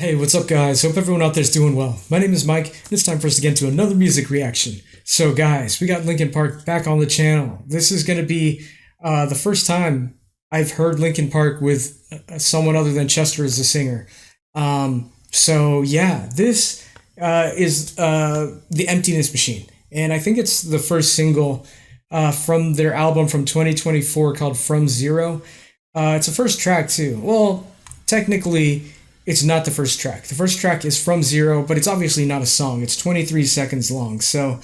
Hey, what's up, guys? Hope everyone out there's doing well. My name is Mike, and it's time for us to get into another music reaction. So, guys, we got Linkin Park back on the channel. This is going to be the first time I've heard Linkin Park with someone other than Chester as the singer. This is the Emptiness Machine, and I think it's the first single from their album from 2024 called From Zero. It's the first track, too. Well, technically, it's not the first track. The first track is From Zero, but it's obviously not a song. It's 23 seconds long. So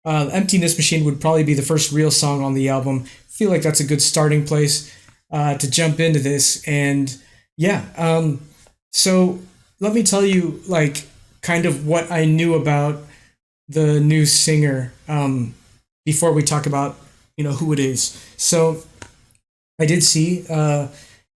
Emptiness Machine would probably be the first real song on the album. I feel like that's a good starting place to jump into this. And so let me tell you, like, kind of what I knew about the new singer before we talk about, who it is. So I did see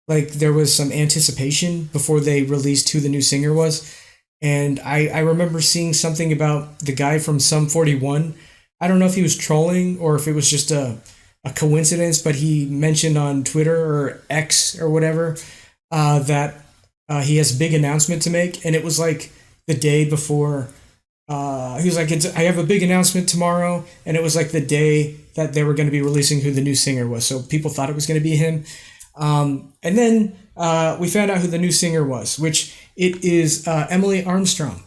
there was some anticipation before they released who the new singer was. And I remember seeing something about the guy from Sum 41. I don't know if he was trolling or if it was just a coincidence, but he mentioned on Twitter or X or whatever that he has a big announcement to make. And it was like the day before. He was like, I have a big announcement tomorrow. And it was like the day that they were going to be releasing who the new singer was. So people thought it was going to be him. And then we found out who the new singer was, which it is Emily Armstrong.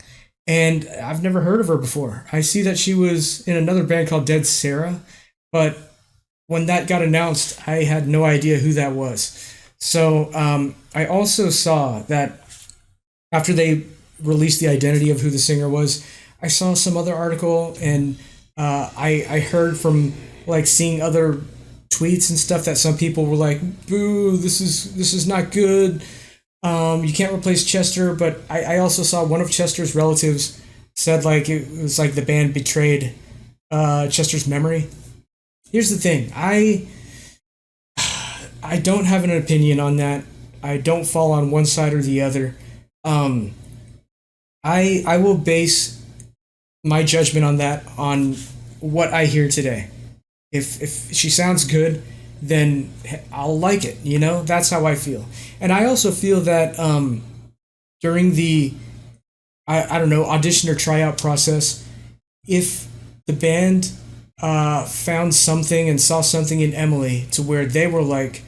And I've never heard of her before. I see that she was in another band called Dead Sarah, but when that got announced, I had no idea who that was. So I also saw that after they released the identity of who the singer was, I saw some other article, and I heard from seeing other tweets and stuff that some people were like, boo, this is not good. You can't replace Chester. But I also saw one of Chester's relatives said it was like the band betrayed Chester's memory. Here's the thing. I don't have an opinion on that. I don't fall on one side or the other. I will base my judgment on that on what I hear today. If she sounds good, then I'll like it. That's how I feel. And I also feel that during the I don't know, audition or tryout process, if the band found something and saw something in Emily to where they were like,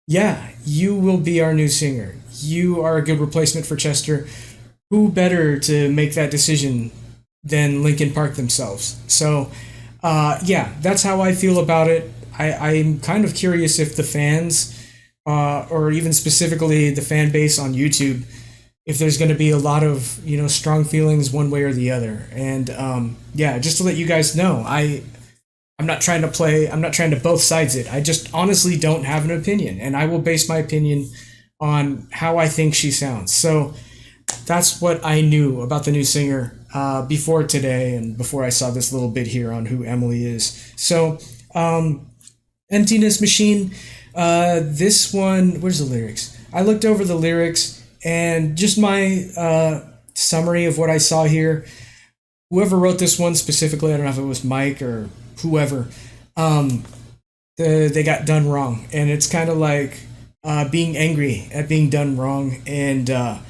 yeah, you will be our new singer, you are a good replacement for Chester, who better to make that decision than Linkin Park themselves? So that's how I feel about it. I'm kind of curious if the fans, or even specifically the fan base on YouTube, if there's going to be a lot of strong feelings one way or the other. And just to let you guys know, I'm not trying to both sides it. I just honestly don't have an opinion, and I will base my opinion on how I think she sounds. So that's what I knew about the new singer before today and before I saw this little bit here on who Emily is. So, Emptiness Machine, this one, where's the lyrics? I looked over the lyrics and just my summary of what I saw here. Whoever wrote this one specifically, I don't know if it was Mike or whoever, they got done wrong. And it's kind of like being angry at being done wrong. And I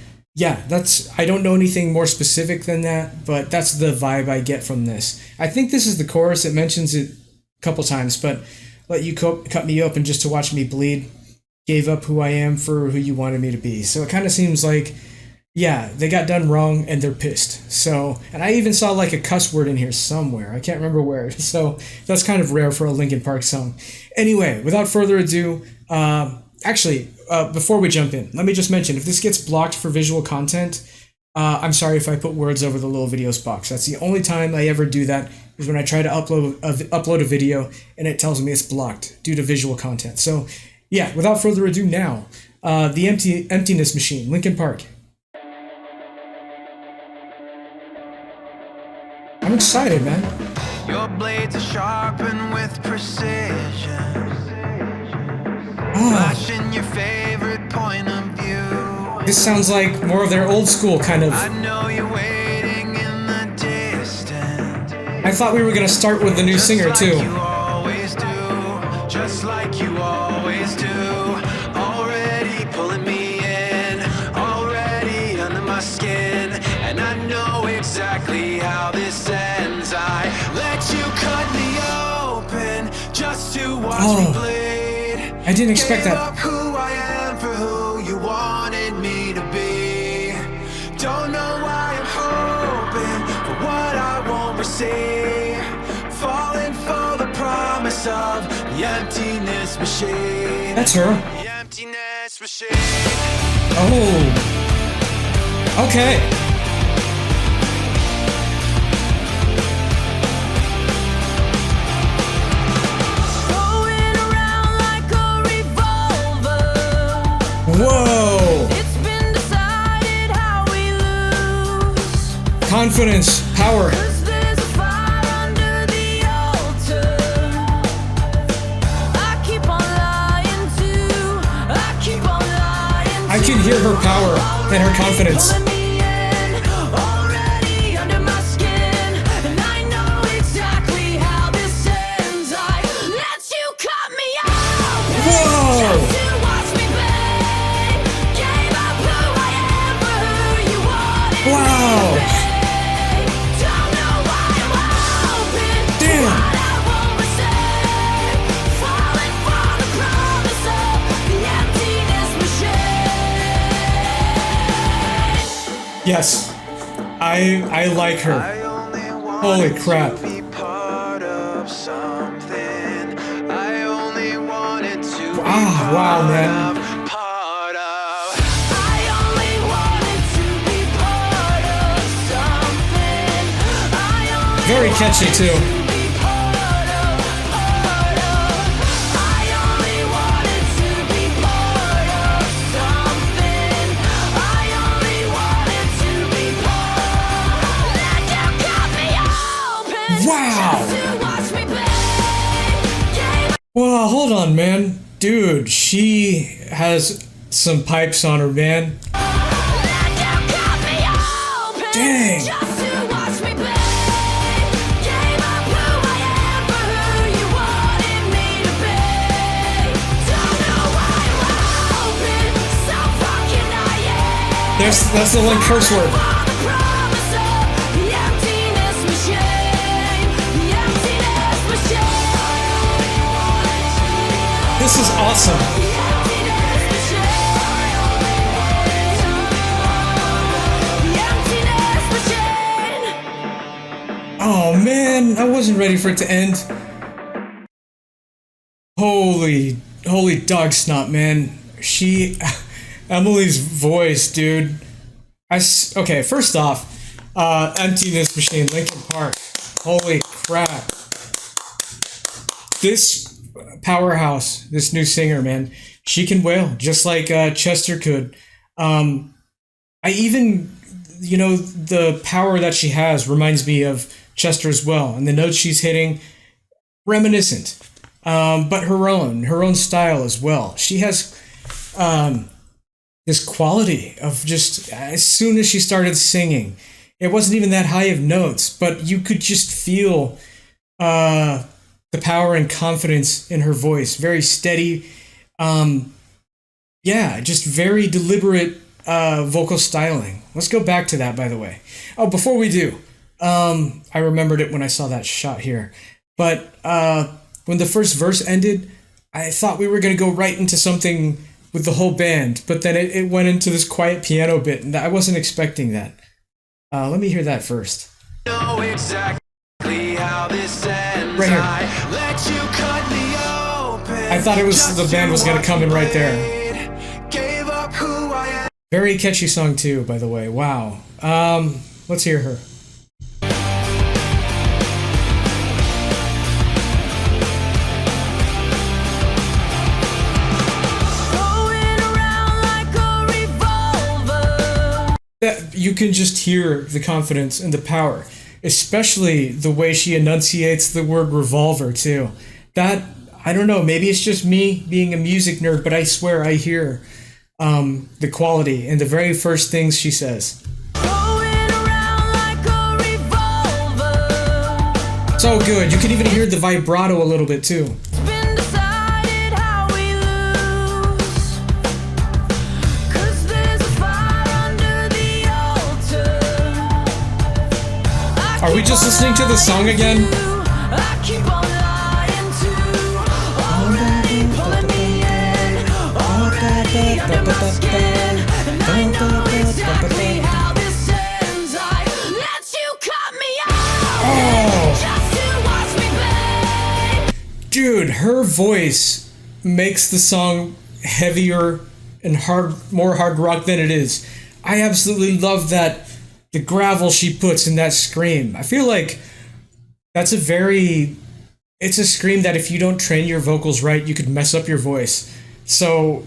don't know anything more specific than that, but that's the vibe I get from this. I think this is the chorus. It mentions it a couple times, but let you cut me open just to watch me bleed. Gave up who I am for who you wanted me to be. So it kind of seems like, they got done wrong and they're pissed. So, and I even saw a cuss word in here somewhere. I can't remember where. So that's kind of rare for a Linkin Park song. Anyway, without further ado, before we jump in, let me just mention, if this gets blocked for visual content, I'm sorry if I put words over the little videos box. That's the only time I ever do that, is when I try to upload a video and it tells me it's blocked due to visual content. So, without further ado now, the Emptiness Machine, Linkin Park. I'm excited, man. Your blades are sharpened with precision. Flashing your favorite point of view. This sounds like more of their old school kind of. I know you're waiting in the distance. I thought we were gonna start with the new singer too. Just like you always do. Already pulling me in, already under my skin. and I know exactly how this ends. I let you cut me open just to watch me bleed. I didn't expect Gave that. up who I am for who you wanted me to be. Don't know why I'm hoping for what I won't receive. Falling for the promise of the emptiness machine. That's her. The emptiness machine. Oh. Okay. Going around like a revolver. Whoa. It's been decided how we lose. Confidence, power. 'Cause there's a fire under the altar. I keep on lying to. I keep on lying to. I can hear her power and her confidence. Pulling me in, already under my skin, and I know exactly how this ends. I let you cut me open. Whoa. Just to watch me bleed. Gave up who I am for who you wanted me Wow. to be. Don't know why I'm hoping for Damn. what I won't receive. Falling for the promise of the emptiness machine. Yes. I like her. I only wanted Holy crap. to be part of something. I only wanted to be Wow, man. part of. I only wanted to be part of something. I only Very catchy wanted too. to be part of. I only wanted to be part of something. I only wanted to be part. Let you cut me open. Wow. Just to watch me bleed. Gave Well, hold on, man. Dude, she has some pipes on her, man. Let you cut me open. Dang. Just to watch me bleed. Gave up who I am for who you wanted me to be. Don't know why I'm hoping so fucking I am. That's the one curse word. For the promise of the emptiness machine. The emptiness machine. This is awesome. The emptiness machine. The emptiness machine. Oh man, I wasn't ready for it to end. Holy dog snot, man. Emily's voice, dude. Okay, first off, Emptiness Machine, Linkin Park. Holy crap. This powerhouse, this new singer, man, she can wail just like Chester could. I even, the power that she has reminds me of Chester as well, and the notes she's hitting, reminiscent, but her own style as well. She has this quality of just, as soon as she started singing, it wasn't even that high of notes, but you could just feel the power and confidence in her voice. Very steady, just very deliberate vocal styling. Let's go back to that, by the way. Oh, before we do, I remembered it when I saw that shot here. But when the first verse ended, I thought we were going to go right into something with the whole band, but then it went into this quiet piano bit, and I wasn't expecting that. Let me hear that first. Know exactly how this ends. Right here. I let you cut me open. I thought the band was going to come in right there. Gave up who I am. Very catchy song too, by the way. Wow. Let's hear her. Going around like a revolver. You can just hear the confidence and the power, especially the way she enunciates the word revolver too. That, I don't know, maybe it's just me being a music nerd, but I swear I hear the quality in the very first things she says. Going around like a revolver. So good. You can even hear the vibrato a little bit too. It's been decided how we lose. 'Cause there's a fire under the altar. Are we just listening to the song again? I keep on lying to already pulling me in, already under my skin, and I know exactly how this ends. I let you cut me off just to watch me bend. Dude, her voice makes the song heavier and more hard rock than it is. I absolutely love that, the gravel she puts in that scream. I feel like that's it's a scream that if you don't train your vocals right, you could mess up your voice. So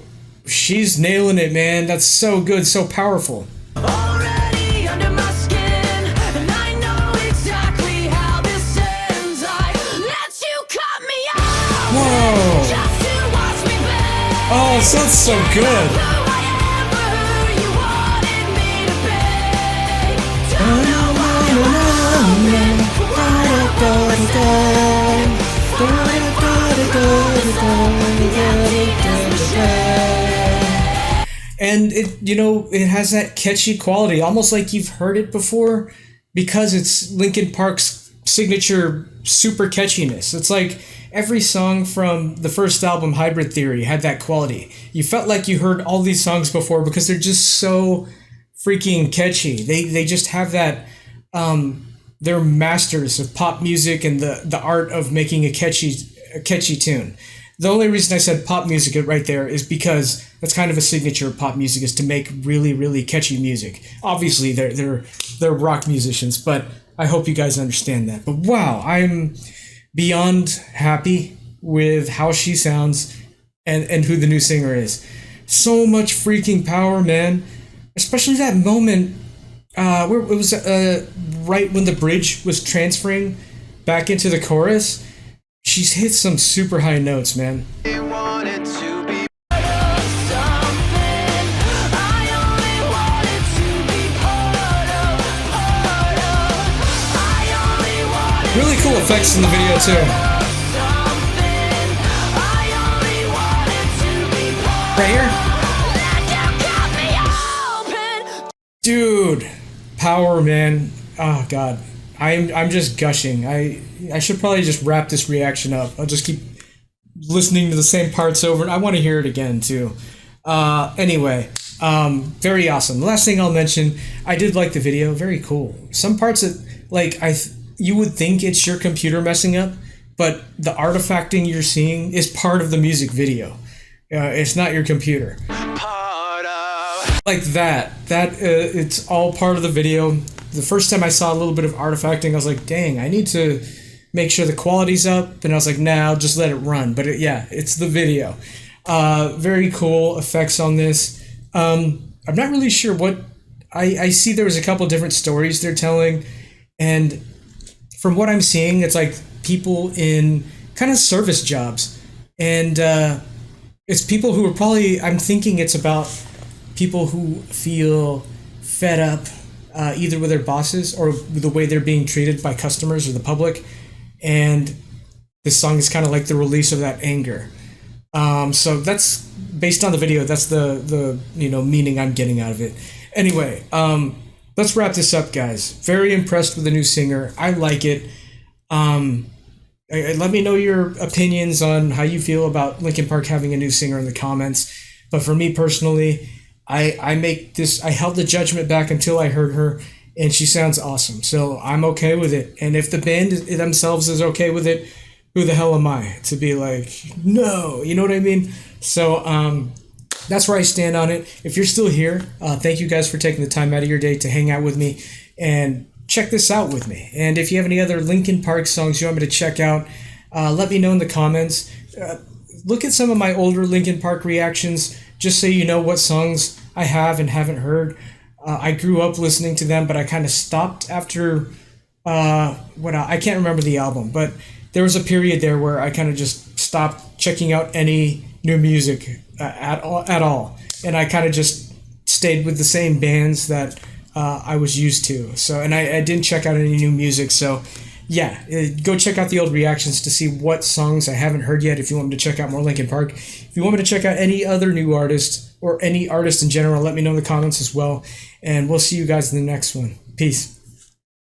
she's nailing it, man. That's so good, so powerful. Already under my skin, and I know exactly how this ends. I let you cut me off Whoa. just to watch me bend. Oh, it sounds so good. Who I am for who you wanted me to be. Don't know why I'm running, And it has that catchy quality, almost like you've heard it before, because it's Linkin Park's signature super catchiness. It's like every song from the first album, Hybrid Theory, had that quality. You felt like you heard all these songs before because they're just so freaking catchy. They just have that. They're masters of pop music and the art of making a catchy tune. The only reason I said pop music right there is because that's kind of a signature of pop music, is to make really, really catchy music. Obviously, they're rock musicians, but I hope you guys understand that. But wow, I'm beyond happy with how she sounds and who the new singer is. So much freaking power, man. Especially that moment where it was right when the bridge was transferring back into the chorus. She's hit some super high notes, man. They wanted to be something I only wanted to be part of. I only wanted Really cool effects in the video too. something I only wanted to be part Right here. of. Let you cut me open. Dude, power, man. Oh god, I'm just gushing. I should probably just wrap this reaction up. I'll just keep listening to the same parts over, and I want to hear it again too. Anyway, very awesome. The last thing I'll mention, I did like the video. Very cool. Some parts that you would think it's your computer messing up, but the artifacting you're seeing is part of the music video. It's not your computer. part of. Like that it's all part of the video. The first time I saw a little bit of artifacting, I was like, dang, I need to make sure the quality's up. And I was like, nah, I'll just let it run. But it's the video. Very cool effects on this. I'm not really sure what I see. There was a couple different stories they're telling, and from what I'm seeing, it's like people in kind of service jobs, and it's people who are probably, I'm thinking it's about people who feel fed up either with their bosses or with the way they're being treated by customers or the public, and this song is kind of like the release of that anger. So that's based on the video. That's the meaning I'm getting out of it. Anyway, let's wrap this up, guys. Very impressed with the new singer. I like it. Let me know your opinions on how you feel about Linkin Park having a new singer in the comments. But for me personally, I held the judgment back until I heard her, and she sounds awesome. So I'm okay with it. And if the band themselves is okay with it, who the hell am I to be like, no, you know what I mean? So that's where I stand on it. If you're still here, thank you guys for taking the time out of your day to hang out with me and check this out with me. And if you have any other Linkin Park songs you want me to check out, let me know in the comments. Look at some of my older Linkin Park reactions, just so you know what songs I have and haven't heard. I grew up listening to them, but I kind of stopped after I can't remember the album, but there was a period there where I kind of just stopped checking out any new music at all, and I kind of just stayed with the same bands that I was used to. So, and I didn't check out any new music. So, yeah, go check out the old reactions to see what songs I haven't heard yet. If you want me to check out more Linkin Park, if you want me to check out any other new artist or any artist in general, let me know in the comments as well. And we'll see you guys in the next one. Peace.